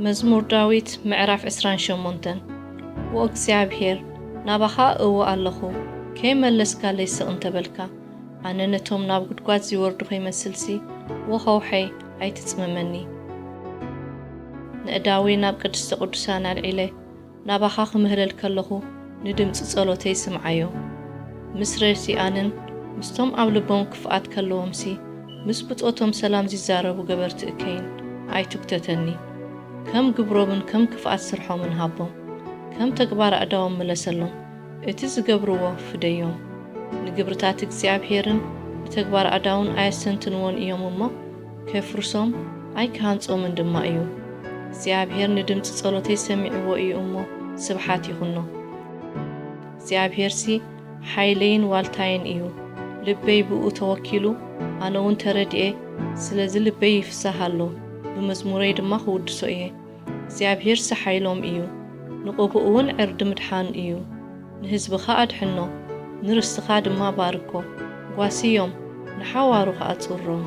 መዝሙር ዳዊት ምዕራፍ 28 ወእግዚአብሔር ናባኻ እወ ኣለኹ ከይመለስካለይ ስቕ እንተበልካ ኣነ ነቶም ናብ ጉድጓድ ዝወርዱ ከይመስልሲ ወኸውሐይ ኣይትጽመመኒ ንእዳዊ ናብ ቅድስተ ቅዱሳን ኣልዒለ ናባኻ ክምህለል ከለኹ ንድምፂ ጸሎተይ ስምዓዮ ምስ ረሲኣንን ምስቶም ኣብ ልቦም ክፍኣት ከለዎምሲ ምስ ብጾቶም ሰላም ዝዛረቡ ገበርቲ እከይን ኣይትኩተተኒ ከም ግብሮምን ከም ክፍኣት ስርሖምን ሃቦም ከም ተግባር ኣዳዎም መለሰሎም እቲ ዝገብርዎ ፍደዮም ንግብርታት እግዚአብሔርን ብተግባር ኣዳውን ኣየሰንትንዎን እዮም እሞ ከፍርሶም ኣይከሃንጾምን ድማ እዩ እግዚአብሔር ንድምፂ ጸሎተይ ሰሚዕዎ እዩ እሞ ስብሓት ይኹኖ እግዚአብሔርሲ ሓይለይን ዋልታይን እዩ ልበይ ብኡ ተወኪሉ ኣነ እውን ተረድኤ ስለዚ ልበይ ይፍሳህ ኣሎ ብመዝሙረይ ድማ ክውድሶ እየ እግዚአብሔር ሓይሎም እዩ ንቕብኡ እውን ዕርዲ ምድሓን እዩ ንህዝብኻ ኣድሕኖ ንርስትኻ ድማ ባርኮ ጓስዮም ንሓዋሩ ከኣጽሮም